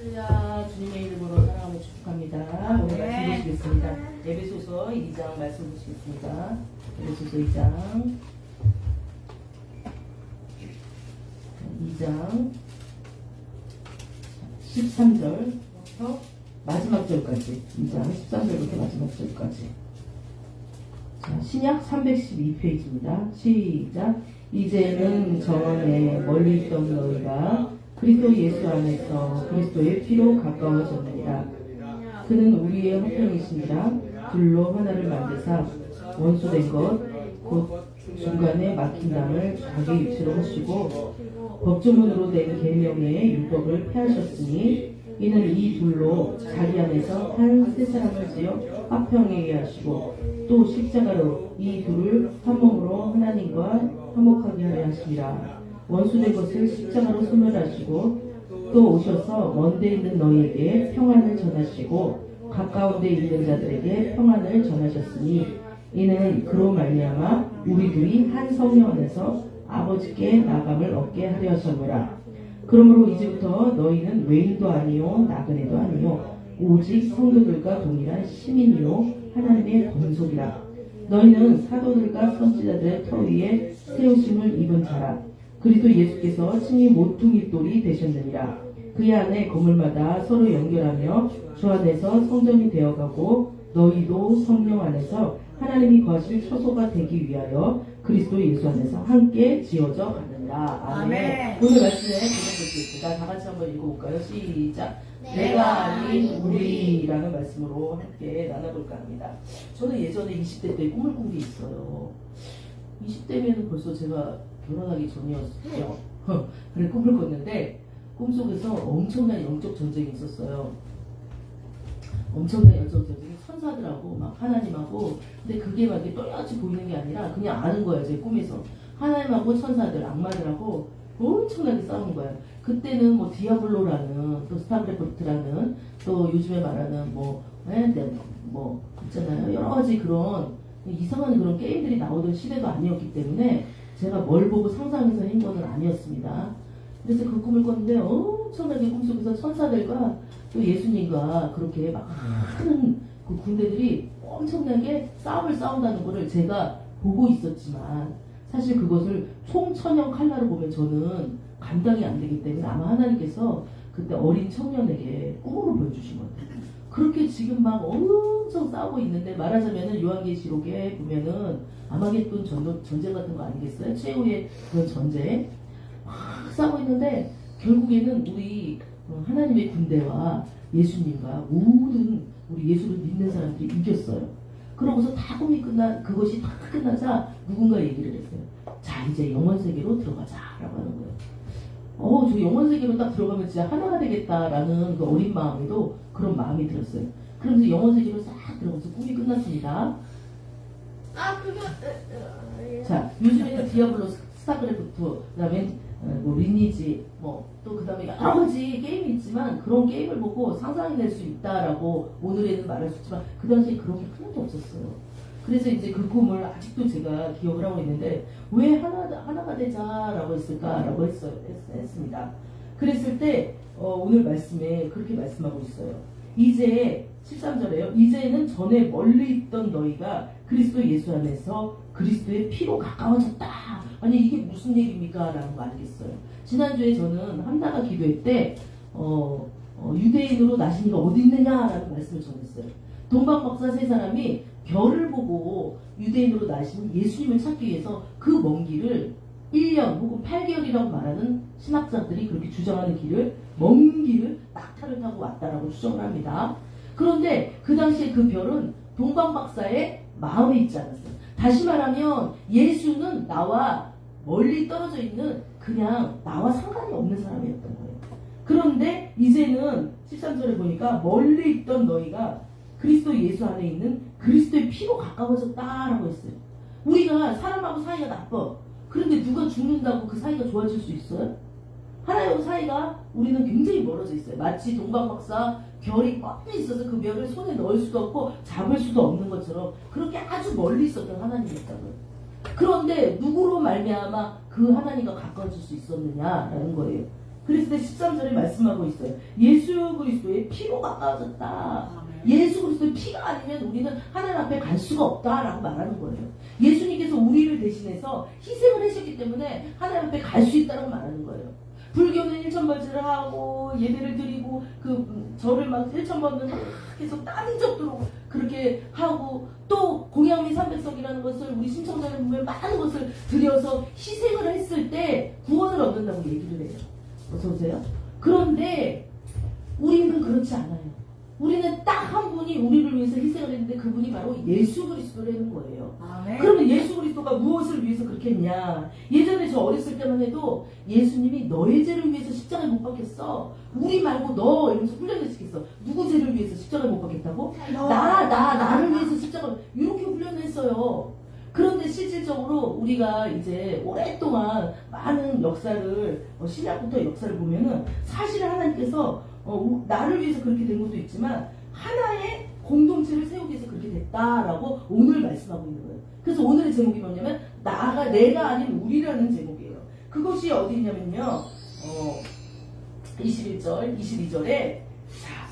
할렐루야. 주님의 이름으로 사랑하며 축복합니다. 오늘 말씀 보시겠습니다. 에베소서 2장 말씀 보시겠습니다. 에베소서 2장 13절부터 마지막 절까지, 2장 13절부터 마지막 절까지. 자, 신약 312페이지입니다. 시작. 이제는 전에 멀리 있던 너희가 그리스도 예수 안에서 그리스도의 피로 가까워졌느니라. 그는 우리의 화평이시니라. 둘로 하나를 만드사 원수된 것 곧 중간에 막힌 땅을 자기 위치로 하시고 법조문으로 된 계명의 율법을 폐하셨으니 이는 이 둘로 자기 안에서 한 세 사람을 지어 화평하게 하시고 또 십자가로 이 둘을 한 몸으로 하나님과 화목하게 하려 하시니라. 원수된 것을 십자가로 소멸하시고 또 오셔서 먼데 있는 너희에게 평안을 전하시고 가까운 데 있는 자들에게 평안을 전하셨으니 이는 그로 말미암아 우리 둘이 한 성령 안에서 아버지께 나감을 얻게 하려 하셨노라. 그러므로 이제부터 너희는 외인도 아니요 나그네도 아니요 오직 성도들과 동일한 시민이요 하나님의 권속이라. 너희는 사도들과 선지자들의 터 위에 세우심을 입은 자라. 그리스도 예수께서 친히 모퉁이 돌이 되셨느니라. 그의 안에 건물마다 서로 연결하며 주 안에서 성전이 되어가고 너희도 성령 안에서 하나님이 거하실 처소가 되기 위하여 그리스도 예수 안에서 함께 지어져 가는다. 아멘. 오늘 말씀에 보내드리겠습니다. 다 같이 한번 읽어볼까요? 시작. 내가 아닌 우리라는 말씀으로 함께 나눠볼까 합니다. 저는 예전에 20대 때 꿈을 꾼 게 있어요. 20대면 벌써 제가 결혼하기 전이었어요. 그래 꿈을 꿨는데 꿈속에서 엄청난 영적 전쟁이 있었어요. 엄청난 영적 전쟁이 천사들하고 막 하나님하고, 근데 그게 막 이렇게 또렷이 보이는 게 아니라 그냥 아는 거예요. 제 꿈에서 하나님하고 천사들, 악마들하고 엄청나게 싸우는 거예요. 그때는 뭐 디아블로라는 또 스타크래프트라는 또 요즘에 말하는 뭐 있잖아요. 여러 가지 그런 이상한 그런 게임들이 나오던 시대도 아니었기 때문에 제가 뭘 보고 상상해서 한 거는 아니었습니다. 그래서 그 꿈을 꿨는데 엄청나게 꿈속에서 천사들과 또 예수님과 그렇게 막 많은 그 군대들이 엄청나게 싸움을 싸운다는 거를 제가 보고 있었지만 사실 그것을 총천연 칼날을 보면 저는 감당이 안 되기 때문에 아마 하나님께서 그때 어린 청년에게 꿈으로 보여주신 것 같아요. 그렇게 지금 막 엄청 싸우고 있는데 말하자면은 요한계시록에 보면은 아마겟돈 전쟁 같은 거 아니겠어요? 최후의 그런 전쟁 막 싸우고 있는데 결국에는 우리 하나님의 군대와 예수님과 모든 우리 예수를 믿는 사람들이 이겼어요. 그러고서 다 꿈이 그것이 다 끝나자 누군가 얘기를 했어요. 자, 이제 영원세계로 들어가자라고 하는 거예요. 저 영원세계로 딱 들어가면 진짜 하나가 되겠다라는 그 어린 마음에도 그런 마음이 들었어요. 그러면서 영원세계로 싹 들어가서 꿈이 끝났습니다. 자, 요즘에는 디아블로, 스타크래프트, 그 다음에 뭐 리니지, 또 그 다음에 여러 가지 게임이 있지만 그런 게임을 보고 상상해낼 수 있다라고 오늘에는 말할 수 있지만 그 당시에 그런 게 하나도 없었어요. 그래서 이제 그 꿈을 아직도 제가 기억을 하고 있는데 왜 하나가 되자라고 했을까라고 했습니다. 그랬을 때 오늘 말씀에 그렇게 말씀하고 있어요. 이제 13절에요. 이제는 전에 멀리 있던 너희가 그리스도 예수 안에서 그리스도의 피로 가까워졌다. 아니 이게 무슨 얘기입니까? 라는 거 알겠어요. 지난주에 저는 한나가 기도회 때 유대인으로 나신 이가 어디 있느냐라는 말씀을 전했어요. 동방박사 세 사람이 별을 보고 유대인으로 나신 예수님을 찾기 위해서 그 먼 길을 1년 혹은 8개월이라고 말하는 신학자들이 그렇게 주장하는 먼 길을 낙타를 타고 왔다라고 주장을 합니다. 그런데 그 당시에 그 별은 동방박사의 마음에 있지 않았어요. 다시 말하면 예수는 나와 멀리 떨어져 있는 그냥 나와 상관이 없는 사람이었던 거예요. 그런데 이제는 13절에 보니까 멀리 있던 너희가 그리스도 예수 안에 있는 그리스도의 피로 가까워졌다라고 했어요. 우리가 사람하고 사이가 나빠. 그런데 누가 죽는다고 그 사이가 좋아질 수 있어요? 하나님하고 사이가 우리는 굉장히 멀어져 있어요. 마치 동방박사 별이 뻗어 있어서 그 별을 손에 넣을 수도 없고 잡을 수도 없는 것처럼 그렇게 아주 멀리 있었던 하나님이었다고요. 그런데 누구로 말미암아 그 하나님과 가까워질 수 있었느냐라는 거예요. 그랬을 때 13절에 말씀하고 있어요. 예수 그리스도의 피로 가까워졌다. 예수 그리스도의 피가 아니면 우리는 하나님 앞에 갈 수가 없다라고 말하는 거예요. 예수님께서 우리를 대신해서 희생을 하셨기 때문에 하나님 앞에 갈 수 있다고 말하는 거예요. 불교는 일천벌제를 하고 예배를 드리고 절을 막 1,000번을 막 계속 땀이 적도록 그렇게 하고 또 공양미 300석이라는 것을 우리 신청자를 보면 많은 것을 들여서 희생을 했을 때 구원을 얻는다고 얘기를 해요. 어서 오세요. 그런데 우리는 그렇지 않아요. 우리는 딱 한 분이 우리를 위해서 희생을 했는데 그분이 바로 예수 그리스도라는 거예요. 아멘. 그러면 예수 그리스도가 무엇을 위해서 그렇게 했냐? 예전에 저 어렸을 때만 해도 예수님이 너의 죄를 위해서 십자가에 못 박혔어. 우리 말고 너 이러면서 훈련을 시켰어. 누구 죄를 위해서 십자가에 못 박혔다고? 나를 위해서 십자가 이렇게 훈련을 했어요. 그런데 실질적으로 우리가 이제 오랫동안 많은 역사를 신약부터 역사를 보면은 사실 하나님께서 나를 위해서 그렇게 된 것도 있지만 하나의 공동체를 세우기 위해서 그렇게 됐다라고 오늘 말씀하고 있는 거예요. 그래서 오늘의 제목이 뭐냐면 내가 아닌 우리라는 제목이에요. 그것이 어디 있냐면요. 21절, 22절에 자,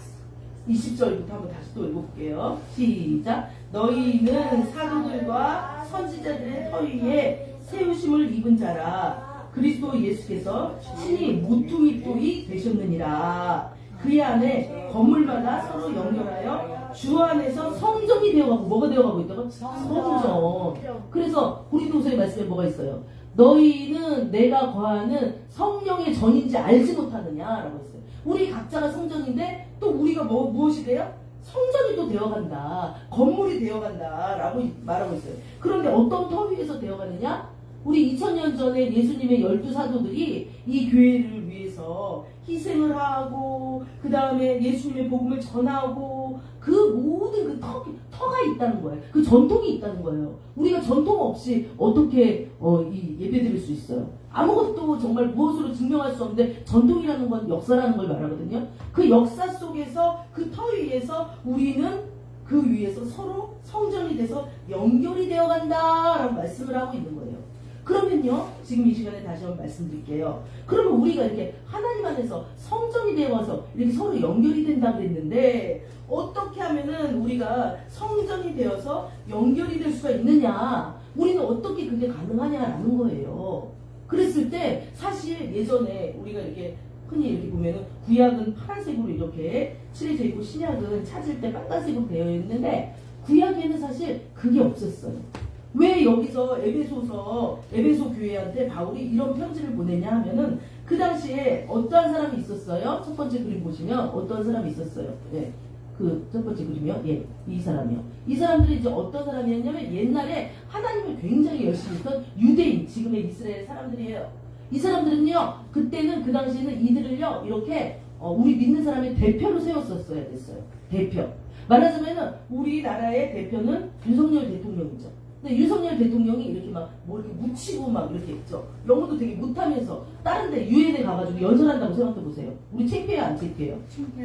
20절부터 한번 다시 또 읽어볼게요. 시작. 너희는 사도들과 선지자들의 터 위에 세우심을 입은 자라. 그리스도 예수께서 친히 모퉁이돌이 되셨느니라. 그 안에 건물마다 서로 연결하여 주 안에서 성전이 되어가고 뭐가 되어가고 있다고? 성전. 그래서 고린도서의 말씀에 뭐가 있어요? 너희는 내가 거하는 성령의 전인지 알지 못하느냐라고 했어요. 우리 각자가 성전인데 또 우리가 무엇이 돼요? 성전이 또 되어간다. 건물이 되어간다. 라고 말하고 있어요. 그런데 어떤 터 위에서 되어가느냐? 우리 2000년 전에 예수님의 12사도들이 이 교회를 위해서 희생을 하고 그 다음에 예수님의 복음을 전하고 그 모든 그 터가 있다는 거예요. 그 전통이 있다는 거예요. 우리가 전통 없이 어떻게 이 예배 드릴 수 있어요? 아무것도 정말 무엇으로 증명할 수 없는데 전통이라는 건 역사라는 걸 말하거든요. 그 역사 속에서 그 터 위에서 우리는 그 위에서 서로 성전이 돼서 연결이 되어 간다라고 말씀을 하고 있는 거예요. 그러면요, 지금 이 시간에 다시 한번 말씀드릴게요. 그러면 우리가 이렇게 하나님 안에서 성전이 되어서 이렇게 서로 연결이 된다고 그랬는데 어떻게 하면은 우리가 성전이 되어서 연결이 될 수가 있느냐? 우리는 어떻게 그게 가능하냐라는 거예요. 그랬을 때 사실 예전에 우리가 이렇게 흔히 이렇게 보면은 구약은 파란색으로 이렇게 칠해져 있고 신약은 찾을 때 빨간색으로 되어 있는데 구약에는 사실 그게 없었어요. 왜 여기서 에베소 교회한테 바울이 이런 편지를 보냈냐 하면은 그 당시에 어떠한 사람이 있었어요? 첫 번째 그림 보시면 어떠한 사람이 있었어요? 예. 그 첫 번째 그림이요? 예. 이 사람이요. 이 사람들이 이제 어떤 사람이었냐면 옛날에 하나님을 굉장히 열심히 했던 유대인, 지금의 이스라엘 사람들이에요. 이 사람들은요, 그때는 그 당시에는 이들을요, 이렇게 우리 믿는 사람의 대표로 세웠었어야 됐어요. 대표. 말하자면은 우리나라의 대표는 윤석열 대통령이죠. 근데 윤석열 대통령이 이렇게 막 뭐 이렇게 묻히고 막 이렇게 있죠. 영어도 되게 못하면서 다른데 유엔에 가가지고 연설한다고 생각해 보세요. 우리 창피해요, 안 창피해요?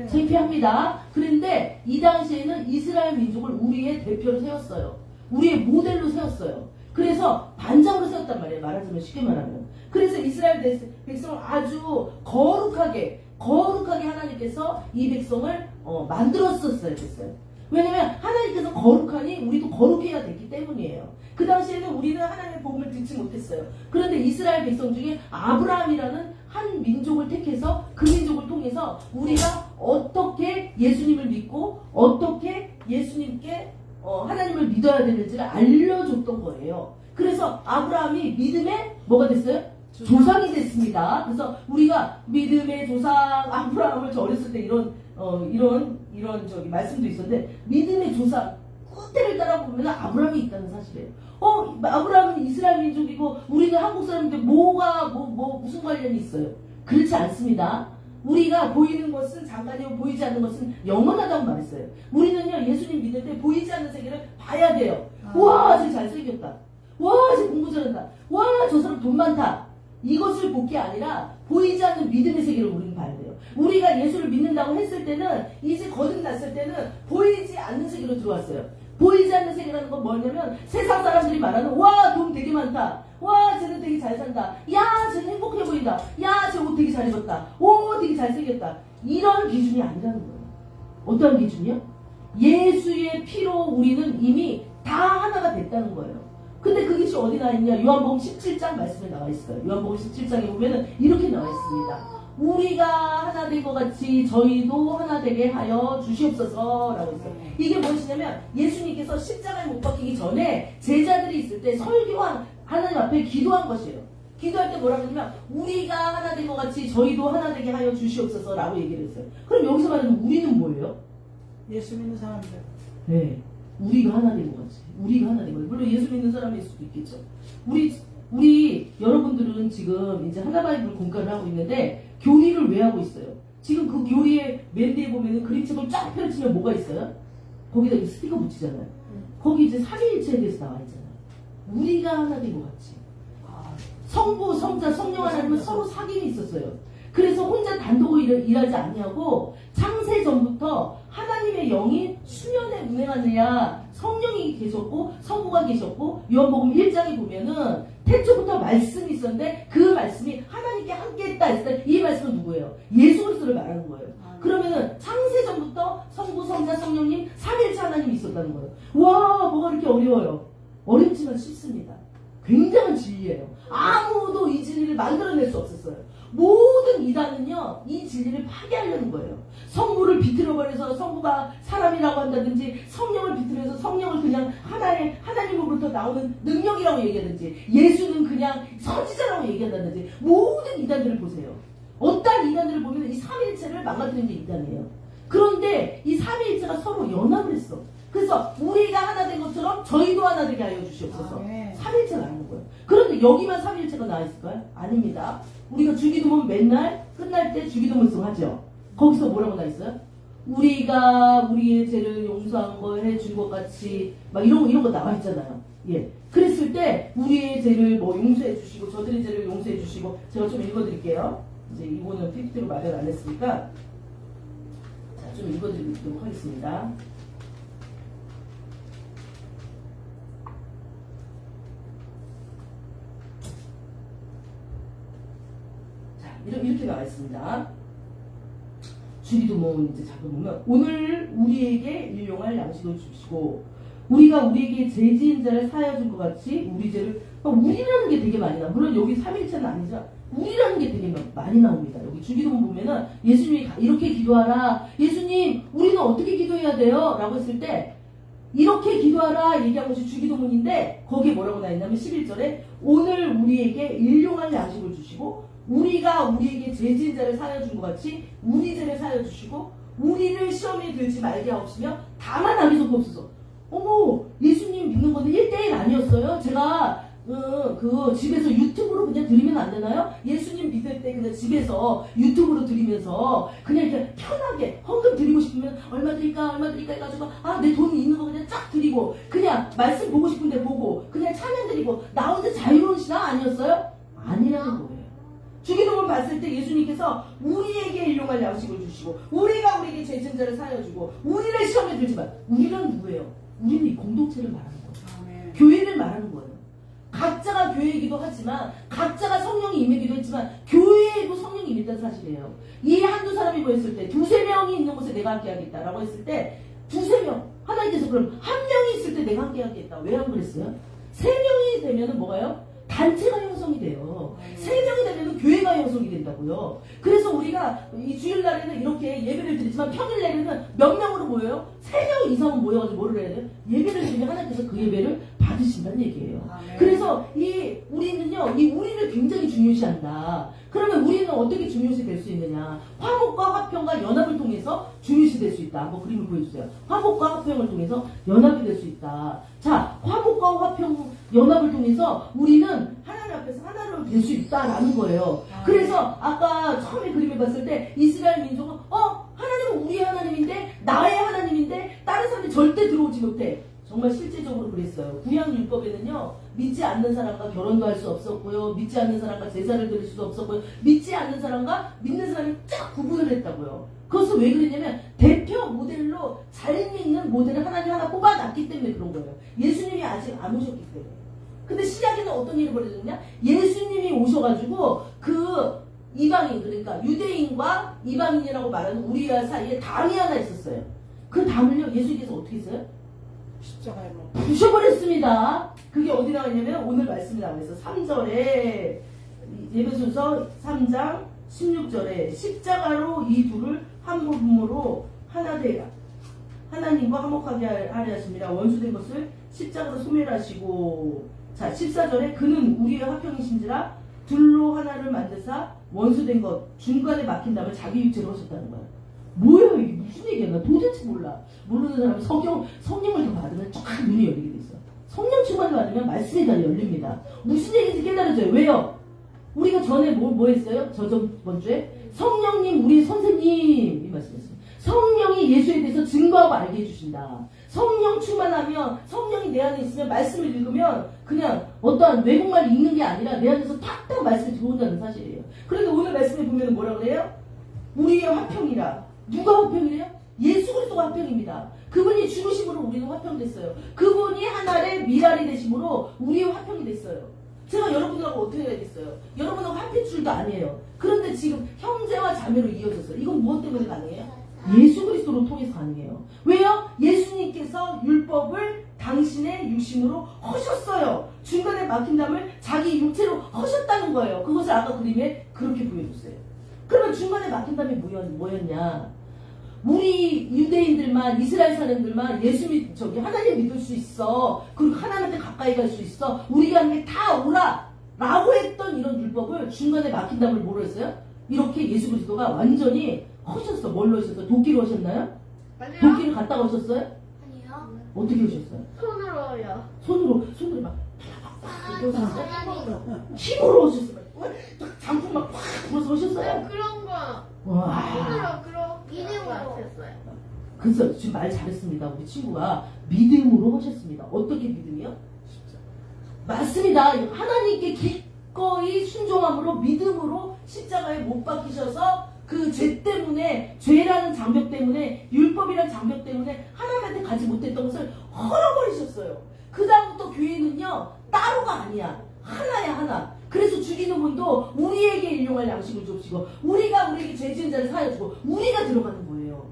창피합니다. 그런데 이 당시에는 이스라엘 민족을 우리의 대표로 세웠어요. 우리의 모델로 세웠어요. 그래서 반장으로 세웠단 말이에요. 말하자면 쉽게 말하면. 그래서 이스라엘 백성을 아주 거룩하게 하나님께서 이 백성을 만들었었어야 됐어요. 왜냐면 하나님께서 거룩하니 우리도 거룩해야 됐기 때문이에요. 그 당시에는 우리는 하나님의 복음을 듣지 못했어요. 그런데 이스라엘 백성 중에 아브라함이라는 한 민족을 택해서 그 민족을 통해서 우리가 어떻게 예수님을 믿고 어떻게 예수님께 하나님을 믿어야 되는지를 알려줬던 거예요. 그래서 아브라함이 믿음의 뭐가 됐어요? 조상이 됐습니다. 그래서 우리가 믿음의 조상 아브라함을 저 어렸을 때 이런 저기 말씀도 있었는데 믿음의 조상 끝대를 따라보면 아브라함이 있다는 사실이에요. 아브라함은 이스라엘 민족이고 우리는 한국 사람인데 무슨 관련이 있어요? 그렇지 않습니다. 우리가 보이는 것은 잠깐이고 보이지 않는 것은 영원하다고 말했어요. 우리는요, 예수님 믿을 때 보이지 않는 세계를 봐야 돼요. 와, 쟤 잘생겼다. 와, 쟤 공부 잘한다. 와, 저 사람 돈 많다. 이것을 볼 게 아니라 보이지 않는 믿음의 세계를 우리는 봐야 돼요. 우리가 예수를 믿는다고 했을 때는 이제 거듭났을 때는 보이지 않는 세계로 들어왔어요. 보이지 않는 세계라는 건 뭐냐면 세상 사람들이 말하는 와, 돈 되게 많다. 와, 쟤는 되게 잘 산다. 야, 쟤는 행복해 보인다. 야, 쟤 옷 되게 잘 입었다. 오, 되게 잘생겼다. 이런 기준이 아니라는 거예요. 어떤 기준이요? 예수의 피로 우리는 이미 다 하나가 됐다는 거예요. 근데 그 기준이 어디 나와 있냐? 요한복음 17장 말씀에 나와 있어요. 요한복음 17장에 보면은 이렇게 나와 있습니다. 우리가 하나 된 것 같이 저희도 하나 되게 하여 주시옵소서라고 있어요. 이게 무엇이냐면 예수님께서 십자가에 못 박히기 전에 제자들이 있을 때 설교한 하나님 앞에 기도한 것이에요. 기도할 때 뭐라고 하냐면 우리가 하나 된 것 같이 저희도 하나 되게 하여 주시옵소서라고 얘기를 했어요. 그럼 여기서 말하는 우리는 뭐예요? 예수 믿는 사람들. 네, 우리가 하나 된 것 같이. 우리가 하나 된 거예요. 물론 예수 믿는 사람일 수도 있겠죠. 우리 여러분들은 지금 이제 하나바이블 공부를 하고 있는데 교리를 왜 하고 있어요? 지금 그 교리의 맨 뒤에 보면은 그림책을 쫙 펼치면 뭐가 있어요? 거기다 이 스티커 붙이잖아요. 거기 이제 삼위일체에 대해서 나와 있잖아요. 우리가 하나 된 것 같이. 성부, 성자, 성령 하나님은 서로 사귐이 있었어요. 그래서 혼자 단독으로 일하지 않냐고 창세 전부터 하나님의 영이 수면에 운행하느냐 성령이 계셨고 성부가 계셨고 요한복음 1장에 보면은 태초부터 말씀이 있었는데 그 말씀이 하나님께 함께 했다 했을 때 이 말씀은 누구예요? 예수 그리스도를 말하는 거예요. 그러면은 창세 전부터 성부, 성자, 성령님 삼일체 하나님이 있었다는 거예요. 와, 뭐가 이렇게 어려워요? 어렵지만 쉽습니다. 굉장한 진리예요. 아무도 이 진리를 만들어낼 수 없었어요. 모든 이단은요, 이 진리를 파괴하려는 거예요. 성부를 비틀어버려서 성부가 사람이라고 한다든지, 성령을 비틀어서 성령을 그냥 하나님으로부터 나오는 능력이라고 얘기하든지, 예수는 그냥 선지자라고 얘기한다든지, 모든 이단들을 보세요. 어떤 이단들을 보면 이 삼위일체를 망가뜨리는 게 이단이에요. 그런데 이 삼위일체가 서로 연합을 했어. 그래서 우리가 하나 된 것처럼 저희도 하나 되게 하여 주시옵소서. 삼위일체가 아닌 거예요. 그런데 여기만 삼위일체가 나와 있을까요? 아닙니다. 우리가 주기도문 맨날 끝날 때 주기도문송 하죠. 거기서 뭐라고 나와 있어요? 우리가 우리의 죄를 용서한 거 해준 것 같이 막 이런 거 나와 있잖아요. 예. 그랬을 때 우리의 죄를 뭐 용서해 주시고 저들의 죄를 용서해 주시고 제가 좀 읽어드릴게요. 이제 이거는 PPT로 마련 안 했으니까 자, 좀 읽어드리도록 하겠습니다. 이렇게 나와 있습니다. 주기도문 이제 잡아보면 오늘 우리에게 일용할 양식을 주시고 우리가 우리에게 죄 지은 자를 사하여 준 것 같이 우리 죄를 우리라는 게 되게 많이 나와. 물론 여기 삼일체는 아니죠. 우리라는 게 되게 많이 나옵니다. 여기 주기도문 보면은 예수님이 이렇게 기도하라. 예수님 우리는 어떻게 기도해야 돼요? 라고 했을 때 이렇게 기도하라 얘기한 것이 주기도문인데 거기에 뭐라고 나와 있냐면 11절에 오늘 우리에게 일용할 양식을 주시고 우리가 우리에게 죄 지은 자를 사하여 준 것 같이 우리 죄를 사하여 주시고 우리를 시험에 들지 말게 하옵시며 다만 남이 없어서 어머 예수님 믿는 거는 1대1 아니었어요? 제가 그 집에서 유튜브로 그냥 드리면 안 되나요? 예수님 믿을 때 그냥 집에서 유튜브로 드리면서 그냥 이렇게 편하게 헌금 드리고 싶으면 얼마 드릴까 해가지고 내 돈이 있는 거 그냥 쫙 드리고 그냥 말씀 보고 싶은데 보고 그냥 찬양 드리고 나 혼자 자유로운 신앙 아니었어요? 아니라는 거예요. 주기도문 봤을 때 예수님께서 우리에게 일용할 양식을 주시고 우리가 우리에게 죄 지은 자를 사하여 주고 우리를 시험에 들지만 우리는 누구예요? 우리는 이 공동체를 말하는 거예요. 교회를 말하는 거예요. 각자가 교회이기도 하지만 각자가 성령이 임하기도 했지만 교회에도 성령이 임했다는 사실이에요. 이 한두 사람이 모였을 때 두세 명이 있는 곳에 내가 함께 하겠다라고 했을 때 두세 명 하나님께서 그럼 한 명이 있을 때 내가 함께 하겠다. 왜 안 그랬어요? 세 명이 되면은 뭐가요? 단체가 형성이 돼요. 세 명이 되면 교회가 형성이 된다고요. 그래서 우리가 이 주일날에는 이렇게 예배를 드리지만 평일날에는 몇 명으로 모여요? 3명 이상은 모여가지고 뭐를 해야 돼요? 예배를 드리면 하나님께서 그 예배를 받으신다는 얘기예요. 그래서 우리는요, 이 우리를 굉장히 중요시한다. 그러면 우리는 어떻게 중요시 될 수 있느냐? 화목과 화평과 연합을 통해서 중요시 될 수 있다. 한번 그림을 보여주세요. 화목과 화평을 통해서 연합이 될 수 있다. 자, 화목과 화평 연합을 통해서 우리는 하나님 앞에서 하나로 될 수 있다라는 거예요. 그래서 아까 처음에 그림을 봤을 때 이스라엘 민족은 하나님은 우리의 하나님인데 나의 하나님인데 다른 사람이 절대 들어오지 못해. 정말 실제적으로 그랬어요. 구약 율법에는요, 믿지 않는 사람과 결혼도 할 수 없었고요, 믿지 않는 사람과 제사를 드릴 수도 없었고요, 믿지 않는 사람과 믿는 사람이 쫙 구분을 했다고요. 그것은 왜 그랬냐면 대표 모델로 잘 믿는 모델을 하나님 하나 뽑아놨기 때문에 그런 거예요. 예수님이 아직 안 오셨기 때문에. 근데 신약에는 어떤 일이 벌어졌냐? 예수님이 오셔가지고 그 이방인, 그러니까 유대인과 이방인이라고 말하는 우리와 사이에 담이 하나 있었어요. 그 담을요, 예수님께서 어떻게 했어요? 십자가에 못 부셔버렸습니다. 그게 어디 나와 있냐면 오늘 말씀이 나와 있어. 3절에 예배소서 3장 16절에 십자가로 이 둘을 한 몸으로 하나 되라. 하나님과 화목하게 하려 하십니다. 원수된 것을 십자가로 소멸하시고, 자 14절에 그는 우리의 화평이신지라 둘로 하나를 만드사 원수된 것 중간에 막힌 다음에 자기 육체로 하셨다는 거야. 뭐야 이게 무슨 얘기야? 나 도대체 몰라. 모르는 사람은 성령을 더 받으면 쫙 눈이 열리게 돼 있어. 성령 충만을 받으면 말씀이 다 열립니다. 무슨 얘기인지 깨달아져요. 왜요? 우리가 전에 뭐 했어요? 저번 주에 성령님 우리 선생님 이 말씀했어요. 성령이 예수에 대해서 증거하고 알게 해주신다. 성령 충만하면, 성령이 내 안에 있으면 말씀을 읽으면 그냥 어떠한 외국말을 읽는 게 아니라 내 안에서 탁탁 말씀이 들어온다는 사실이에요. 그런데 오늘 말씀에 보면 뭐라 그래요? 우리의 화평이라. 누가 화평이래요? 예수 그리스도가 화평입니다. 그분이 죽으심으로 우리는 화평됐어요. 그분이 하나의 미랄이 되심으로 우리의 화평이 됐어요. 제가 여러분들하고 어떻게 해야겠어요? 여러분하고 합칠 줄도 아니에요. 그런데 지금 형제와 자매로 이어졌어요. 이건 무엇 때문에 가능해요? 예수 그리스도로 통해서 가능해요. 왜요? 예수님께서 율법을 당신의 육신으로 허셨어요. 중간에 막힌 담을 자기 육체로 허셨다는 거예요. 그것을 아까 그림에 그렇게 보여줬어요. 그러면 중간에 막힌 담이 뭐였냐? 우리 유대인들만, 이스라엘 사람들만 하나님 믿을 수 있어. 그리고 하나님한테 가까이 갈 수 있어. 우리가 하는 게 다 오라. 라고 했던 이런 율법을 중간에 막힌 담을 뭐로 했어요? 이렇게 예수 그리스도가 완전히 허셨어. 뭘로 하셨어요? 도끼로 하셨나요? 아니요. 도끼를 갖다가 하셨어요? 아니요. 어떻게 하셨어요? 손으로요. 손으로 막 사람이 힘으로 하셨어요. 장풍 막 팍 불어서 하셨어요? 그런 거 와. 손으로 그렇게 했어요. 그래서 지금 말 잘했습니다. 우리 친구가 믿음으로 하셨습니다. 어떻게 믿음이요? 맞습니다. 하나님께 기꺼이 순종함으로 믿음으로 십자가에 못 박히셔서 그 죄 때문에, 죄라는 장벽 때문에, 율법이라는 장벽 때문에 하나님한테 가지 못했던 것을 헐어버리셨어요. 그 다음부터 교회는요 따로가 아니야. 하나야 하나. 그래서 죽이는 분도 우리에게 일용할 양식을 주시고, 우리가 우리에게 죄 지은 자를 사여주고, 우리가 들어가는 거예요.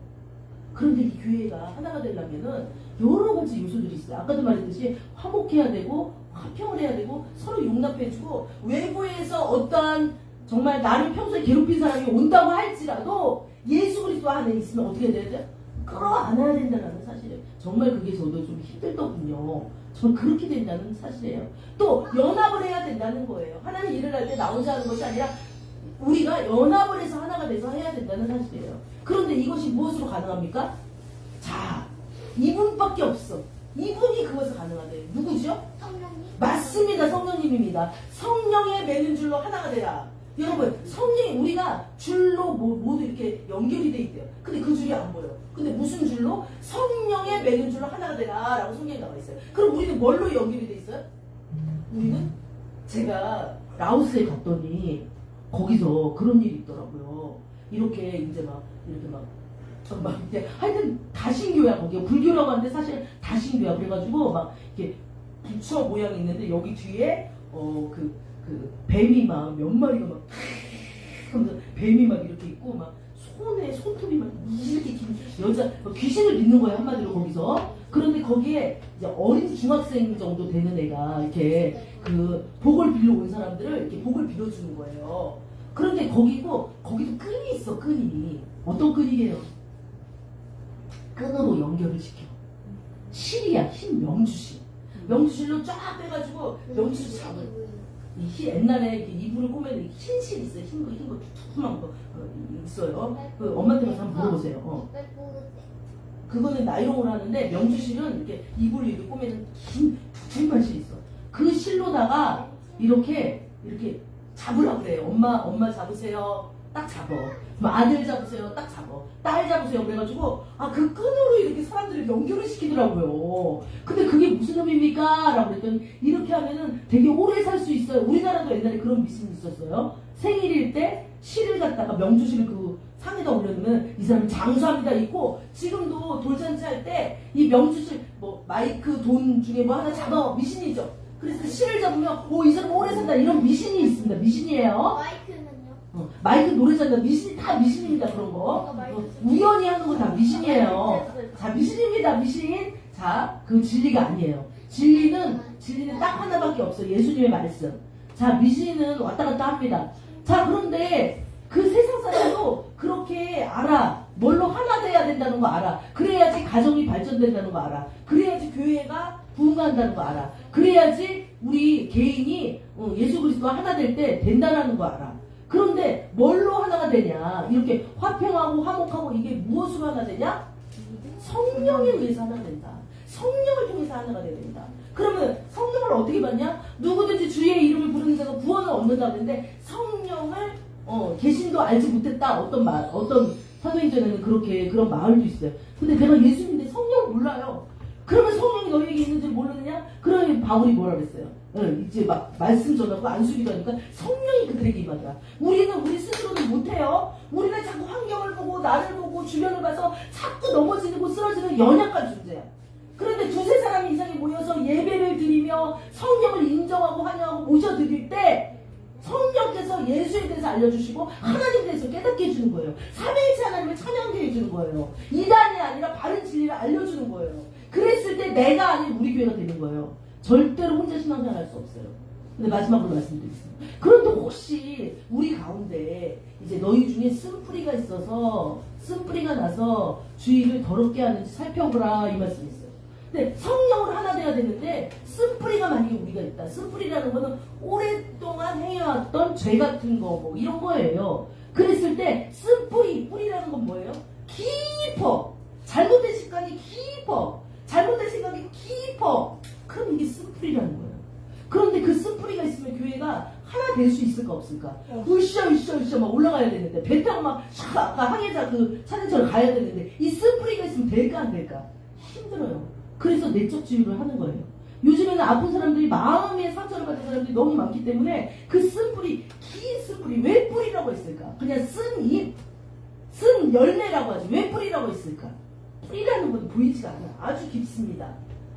그런데 이 교회가 하나가 되려면은 여러 가지 요소들이 있어요. 아까도 말했듯이 화목해야 되고, 화평을 해야 되고, 서로 용납해주고, 외부에서 어떠한 정말 나를 평소에 괴롭힌 사람이 온다고 할지라도 예수 그리스도 안에 있으면 어떻게 해야 돼요? 끌어안아야 된다는 사실이에요. 정말 그게 저도 좀 힘들더군요. 정말 그렇게 된다는 사실이에요. 또 연합을 해야 된다는 거예요. 하나님 일을 할 때 나 혼자 하는 것이 아니라 우리가 연합을 해서 하나가 돼서 해야 된다는 사실이에요. 그런데 이것이 무엇으로 가능합니까? 자, 이분밖에 없어. 이분이 그것을 가능하대요. 누구죠? 성령님? 맞습니다. 성령님입니다. 성령에 매는 줄로 하나가 되라. 여러분, 성령이 우리가 줄로 모두 이렇게 연결이 돼 있대요. 근데 그 줄이 안 보여. 근데 무슨 줄로? 성령에 매는 줄로 하나가 되라 라고 성경에 나와 있어요. 그럼 우리는 뭘로 연결이 돼 있어요? 우리는 제가 라오스에 갔더니 거기서 그런 일이 있더라고요. 이렇게 이제 막 이제 하여튼 다신교야. 거기가 불교라고 하는데 사실 다신교야. 그래가지고 막 이렇게 부처 모양이 있는데 여기 뒤에 그 뱀이 막 몇 마리가 막 하면서 뱀이 막 이렇게 있고 막 손에 손톱이 막 이렇게 긴 여자 귀신을 믿는 거예요. 한마디로 거기서. 그런데 거기에 이제 어린 중학생 정도 되는 애가 이렇게 그 복을 빌러 온 사람들을 이렇게 복을 빌어주는 거예요. 그런데 거기도 끈이 있어. 끈이 어떤 끈이게요? 끈으로 연결을 시켜. 실이야. 흰 명주실. 명주실로 쫙 빼가지고 명주실 잡아요. 옛날에 이렇게 이불을 꼬매는 흰 실 있어요. 흰 거 두툼한 거 있어요. 그 엄마한테 가서 한번 물어보세요. 그거는 나이롱으로 하는데 명주실은 이렇게 이불을 이렇게 꼬매는 긴 두툼한 실이 있어. 그 실로다가 이렇게 잡으라고 그래요. 엄마 잡으세요. 딱 잡어. 아들 잡으세요. 딱 잡어. 딸 잡으세요. 그래가지고 그 끈으로 이렇게 사람들을 연결을 시키더라고요. 근데 그게 무슨 의미입니까? 라고 그랬더니 이렇게 하면은 되게 오래 살 수 있어요. 우리나라도 옛날에 그런 믿음이 있었어요. 생일일 때 실을 갖다가 명주실을 그 상에다 올려놓으면 이 사람이 장수합니다 있고, 지금도 돌잔치 할 때 이 명주실 마이크 돈 중에 뭐 하나 잡아 미신이죠. 그래서 실을 잡으면 이 사람 오래 산다 이런 미신이 있습니다. 미신이에요. 마이크는요? 마이크 노래 잔다 미신 다 미신입니다. 그런 거 우연히 하는 거 다 미신이에요. 자 미신입니다. 미신. 자 그 진리가 아니에요. 진리는 딱 하나밖에 없어요. 예수님의 말씀. 자 미신은 왔다 갔다 합니다. 자 그런데 그 세상 사람도 그렇게 알아. 뭘로 하나 돼야 된다는 거 알아. 그래야지 가정이 발전된다는 거 알아. 그래야지 교회가 부흥한다는 거 알아. 그래야지 우리 개인이 예수 그리스도와 하나 될 때 된다는 거 알아. 그런데 뭘로 하나가 되냐? 이렇게 화평하고 화목하고 이게 무엇으로 하나 되냐? 성령에 의해서 하나가 된다. 성령을 통해서 하나가 돼야 된다. 그러면 성령을 어떻게 받냐? 누구든지 주의 이름을 부르는 자가 구원을 얻는다 그랬는데 성령을 계신도 알지 못했다. 어떤 사도행전에는 그런 마을도 있어요. 근데 내가 예수님인데 성령을 몰라요. 그러면 성령이 너희에게 있는지 모르느냐? 그러면 바울이 뭐라 그랬어요? 이제 막 말씀 전하고 안수기도 하니까 성령이 그들에게 임하더라. 우리는 우리 스스로는 못해요. 우리는 자꾸 환경을 보고 나를 보고 주변을 봐서 자꾸 넘어지고 쓰러지는 연약한 존재야. 그런데 두세 사람 이상이 모여서 예배를 드리며 성령을 인정하고 환영하고 모셔드릴 때 성령께서 예수에 대해서 알려주시고 하나님에 대해서 깨닫게 해주는 거예요. 삼위일체 하나님을 찬양케 해주는 거예요. 이단이 아니라 바른 진리를 알려주는 거예요. 그랬을 때 내가 아닌 우리 교회가 되는 거예요. 절대로 혼자 신앙생활 할 수 없어요. 근데 마지막으로 말씀드리겠습니다. 그런데 혹시 우리 가운데 이제 너희 중에 쓴뿌리가 있어서 쓴뿌리가 나서 주의를 더럽게 하는지 살펴보라 이 말씀이 있어요. 근데 성령으로 하나 돼야 되는데 쓴뿌리가 만약에 우리가 있다. 쓴뿌리라는 거는 오랫동안 해왔던 죄 같은 거 뭐 이런 거예요. 그랬을 때 뿌리라는 건 뭐예요? 깊어. 잘못된 습관이 깊어. 잘못된 생각이 깊어. 그럼 이게 쓴뿌리라는 거예요. 그런데 그 쓴뿌리가 있으면 교회가 하나 될 수 있을까 없을까? 으쌰 막 올라가야 되는데 배 타고 막 아까 항해자 그 사진처럼 가야 되는데 이 쓴뿌리가 있으면 될까 안 될까? 힘들어요. 그래서 내적 치유를 하는 거예요. 요즘에는 아픈 사람들이 마음의 상처를 받은 사람들이 너무 많기 때문에 그 쓴뿌리, 긴 쓴뿌리, 왜 뿌리라고 했을까? 그냥 쓴 잎, 쓴 열매라고 하지. 왜 뿌리라고 했을까? 뿌리라는 건 보이지가 않아. 아주 깊습니다.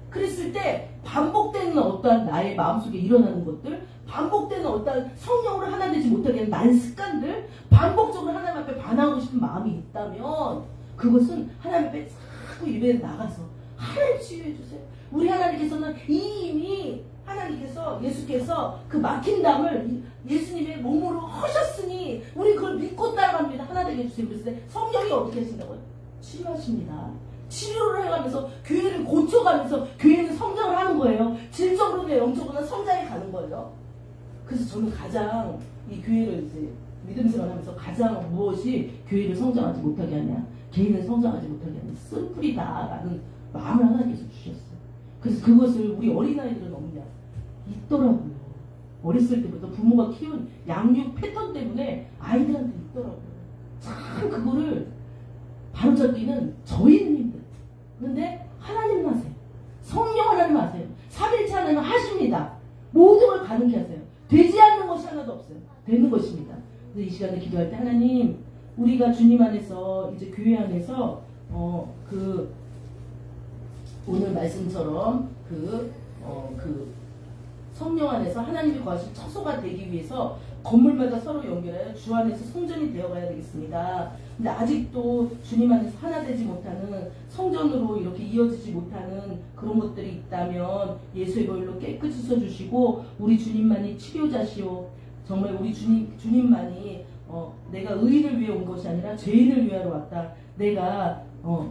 그랬을 때 반복되는 어떠한 나의 마음속에 일어나는 것들, 반복되는 어떠한 성령으로 하나 되지 못하게 하는 나의 습관들, 반복적으로 하나님 앞에 반하고 싶은 마음이 있다면 그것은 하나님 앞에 자꾸 예배에 나가서 하나님 치유해 주세요. 우리 하나님께서는 이미 하나님께서 예수께서 그 막힌 담을 예수님의 몸으로 하셨으니 우리 그걸 믿고 따라갑니다. 하나 되게 해주세요. 그랬을 때 성령이 어떻게 하신다고요? 치유하십니다. 치료를 해가면서 교회를 고쳐가면서 교회는 성장을 하는 거예요. 질적으로나 영적으로나 성장해 가는 거예요. 그래서 저는 가장 이 교회를 이제 믿음 생활하면서 가장 무엇이 교회를 성장하지 못하게 하냐, 개인을 성장하지 못하게 하냐, 쓴뿌리다라는 마음을 하나님께서 주셨어요. 그래서 그것을 우리 어린아이들은 없냐? 있더라고요. 어렸을 때부터 부모가 키운 양육 패턴 때문에 아이들한테 있더라고요. 참 그거를 바로잡기는 저희는 힘들어요. 그런데 하나님은 하세요. 성령 하나님 하세요. 삼일체 하나님 하십니다. 모든 걸 가능케 하세요. 되지 않는 것이 하나도 없어요. 되는 것입니다. 그래서 이 시간에 기도할 때 하나님, 우리가 주님 안에서 이제 교회 안에서 오늘 말씀처럼 성령 안에서 하나님이 거하신 처소가 되기 위해서 건물마다 서로 연결하여 주 안에서 성전이 되어가야 되겠습니다. 근데 아직도 주님 안에서 하나 되지 못하는, 성전으로 이렇게 이어지지 못하는 그런 것들이 있다면 예수의 보혈로 깨끗이 씻어주시고, 우리 주님만이 치료자시오. 정말 우리 주님만이 내가 의인을 위해 온 것이 아니라 죄인을 위하러 왔다. 내가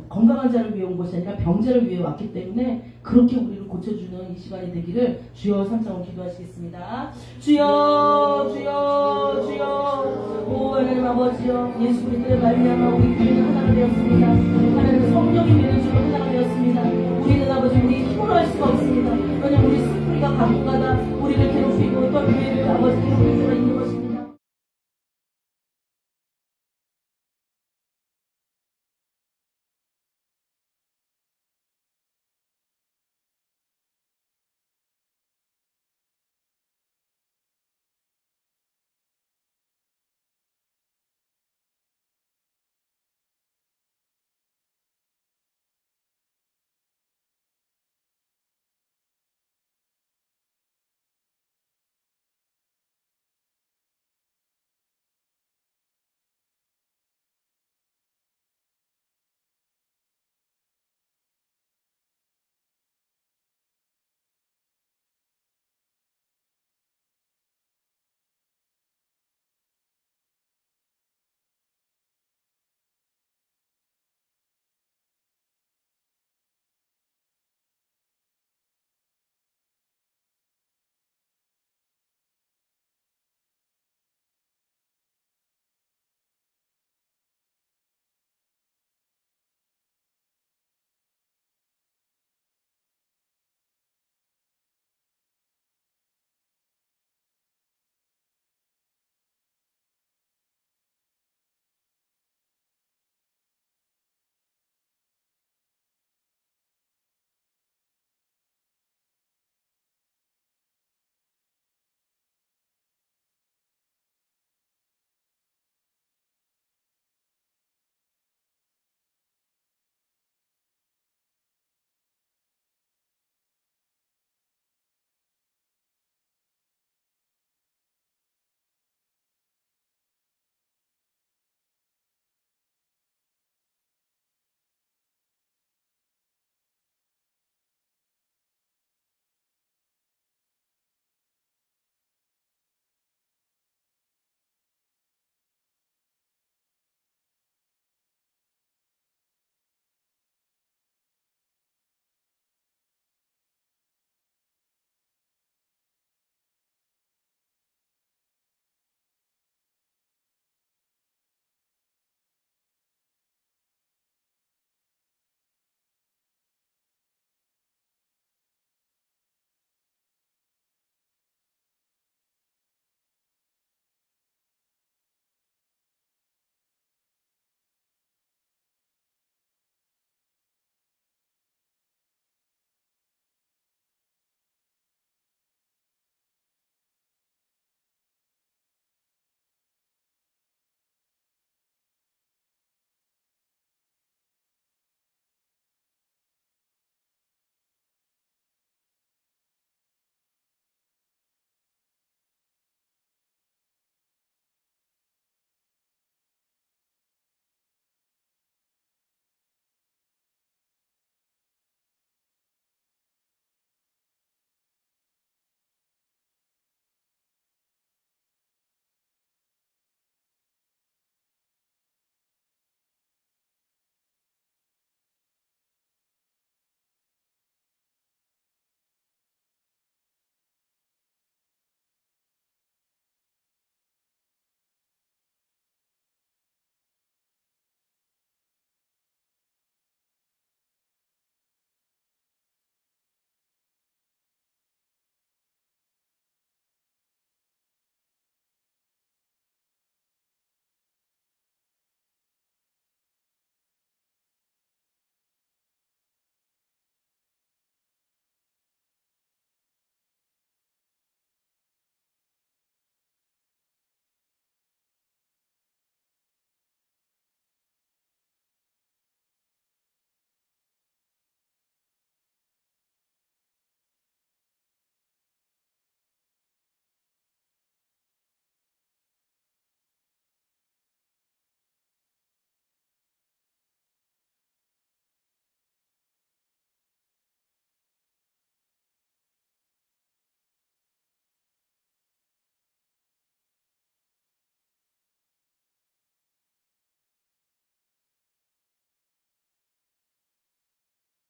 건강한 자를 위해 온 것이 아니라 병자를 위해 왔기 때문에 그렇게 우리를 고쳐주는 이 시간이 되기를 주여 삼성을 기도하시겠습니다. 주여 주여 주여 오 하나님 아버지여, 예수 그리스도의 말미암아 우리 교회는 하나가 되어